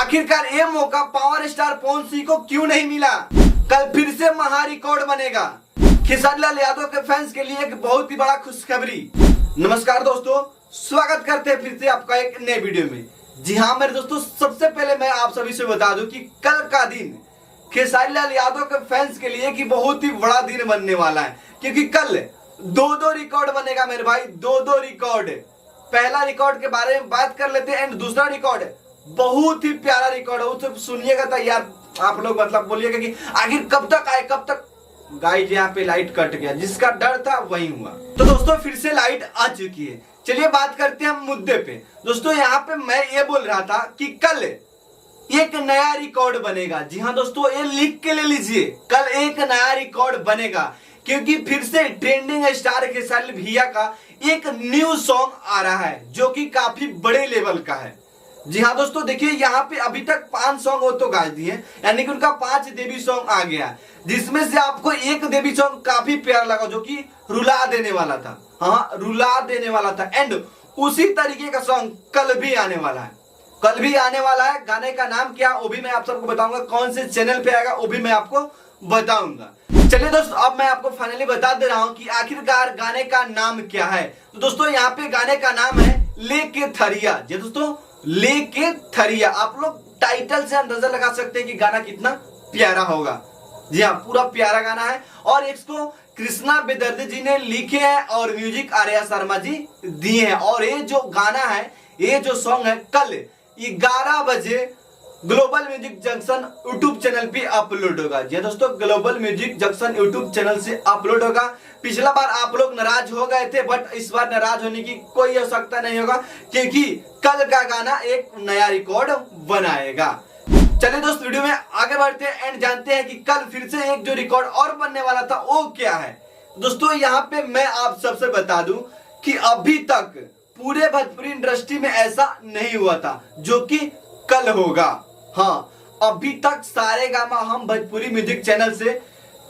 आखिरकार ये मौका पावर स्टार पवन सिंह को क्यों नहीं मिला? कल फिर से महा रिकॉर्ड बनेगा। खेसारी लाल यादव के फैंस के लिए एक बहुत ही बड़ा खुशखबरी। नमस्कार दोस्तों, स्वागत करते हैं फिर से आपका एक नए वीडियो में। जी हाँ मेरे दोस्तों, सबसे पहले मैं आप सभी से बता दूं कि कल का दिन खेसारी लाल यादव के फैंस के लिए कि बहुत ही बड़ा दिन बनने वाला है, क्योंकि कल दो रिकॉर्ड बनेगा मेरे भाई, दो रिकॉर्ड। पहला रिकॉर्ड के बारे में बात कर लेते हैं एंड दूसरा रिकॉर्ड बहुत ही प्यारा रिकॉर्ड है, उसे सुनिएगा तो यार आप लोग मतलब बोलिएगा कि आखिर कब तक आए कब तक। गाइस यहाँ पे लाइट कट गया, जिसका डर था वही हुआ। तो दोस्तों फिर से लाइट आ चुकी है। चलिए बात करते हैं हम मुद्दे पे। दोस्तों यहाँ पे मैं ये बोल रहा था कि कल एक नया रिकॉर्ड बनेगा। जी हाँ दोस्तों, ये लिख के ले लीजिए, कल एक नया रिकॉर्ड बनेगा, क्योंकि फिर से ट्रेंडिंग स्टार खेसारी भैया का एक न्यू सॉन्ग आ रहा है जो कि काफी बड़े लेवल का है। जी हाँ दोस्तों, देखिए यहाँ पे अभी तक 5 सॉन्ग वो तो गा दिए, यानी कि उनका 5 देवी सॉन्ग आ गया, जिसमें से आपको एक देवी सॉन्ग काफी प्यारा लगा जो कि रुला देने वाला था। हाँ, रुला देने वाला था। एंड उसी तरीके का सॉन्ग कल भी आने वाला है। कल भी आने वाला है। गाने का नाम क्या वो भी मैं आप सबको बताऊंगा, कौन से चैनल पे आएगा वो भी मैं आपको बताऊंगा। चलिए दोस्तों, अब मैं आपको फाइनली बता दे रहा हूं कि आखिरकार गाने का नाम क्या है। तो दोस्तों यहाँ पे गाने का नाम है लेके थरिया। जी दोस्तों, लेके थरिया। आप लोग टाइटल से अंदाजा लगा सकते हैं कि गाना कितना प्यारा होगा। जी हाँ, पूरा प्यारा गाना है और इसको कृष्णा बेदर्जी जी ने लिखे हैं और म्यूजिक आर्या शर्मा जी दिए हैं। और ये जो गाना है, ये जो सॉन्ग है, कल 11 बजे global music junction YouTube channel पे अपलोड होगा। जी दोस्तों, global music junction YouTube channel से अपलोड होगा। पिछला बार आप लोग नाराज हो गए थे, बट इस बार नाराज होने की कोई आवश्यकता नहीं होगा, क्योंकि कल का गाना एक नया रिकॉर्ड बनाएगा। चलिए दोस्त, वीडियो में आगे बढ़ते हैं एंड जानते हैं कि कल फिर से एक जो रिकॉर्ड और बनने वाला था वो क्या है। दोस्तों यहाँ पे मैं आप सबसे बता दूं कि अभी तक पूरे भोजपुरी इंडस्ट्री में ऐसा नहीं हुआ था जो कि कल होगा। हाँ, अभी तक सारेगामा हम भोजपुरी म्यूजिक चैनल से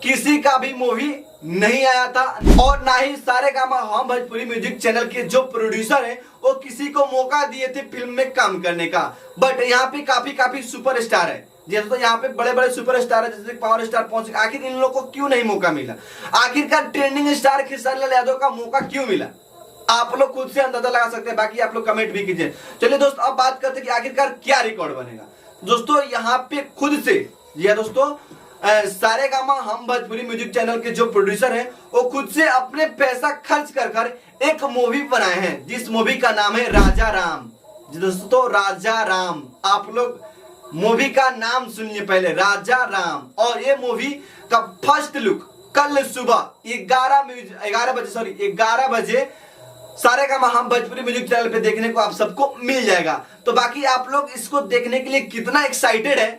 किसी का भी मूवी नहीं आया था, और ना ही सारेगामा हम भोजपुरी म्यूजिक चैनल के जो प्रोड्यूसर हैं वो किसी को मौका दिए थे फिल्म में काम करने का। बट यहाँ पे काफी सुपरस्टार है। जैसे यहाँ पे बड़े बड़े सुपरस्टार है, जैसे पावर स्टार पहुंच। आखिर इन लोगों को क्यों नहीं मौका मिला? आखिरकार ट्रेंडिंग स्टार खेसारी लाल यादव का मौका क्यों मिला? आप लोग खुद से अंदाजा लगा सकते हैं, बाकी आप लोग कमेंट भी कीजिए। चलिए दोस्त, अब बात करते हैं कि आखिरकार क्या रिकॉर्ड बनेगा। दोस्तों यहाँ पे खुद से, जी दोस्तों, सारेगामा हम भोजपुरी म्यूजिक चैनल के जो प्रोड्यूसर हैं वो खुद से अपने पैसा खर्च कर एक मूवी बनाए हैं, जिस मूवी का नाम है राजा राम। जी दोस्तों, राजा राम। आप लोग मूवी का नाम सुनिए पहले, राजा राम। और ये मूवी का फर्स्ट लुक कल सुबह 11 बजे सारेगामा हम भोजपुरी म्यूजिक चैनल पे देखने को आप सबको मिल जाएगा। तो बाकी आप लोग इसको देखने के लिए कितना एक्साइटेड है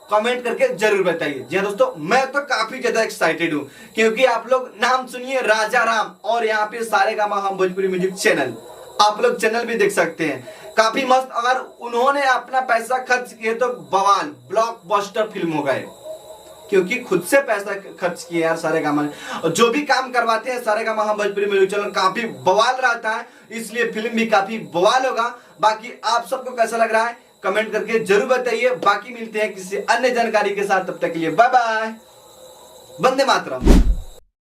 कमेंट करके जरूर बताइए। जी दोस्तों, मैं तो काफी ज्यादा एक्साइटेड हूँ, क्योंकि आप लोग नाम सुनिए राजा राम और यहाँ पे सारेगामा हम भोजपुरी म्यूजिक चैनल, आप लोग चैनल भी देख सकते हैं, काफी मस्त। अगर उन्होंने अपना पैसा खर्च किए तो बवाल ब्लॉकबस्टर फिल्म होगा, क्योंकि खुद से पैसा खर्च किया यार सारेगामा ने। और जो भी काम करवाते हैं सारेगामा हम भोजपुरी म्यूजिक चैनल काफी बवाल रहता है, इसलिए फिल्म भी काफी बवाल होगा। बाकी आप सबको कैसा लग रहा है कमेंट करके जरूर बताइए। बाकी मिलते हैं किसी अन्य जानकारी के साथ, तब तक के लिए बाय बाय, वंदे मातरम।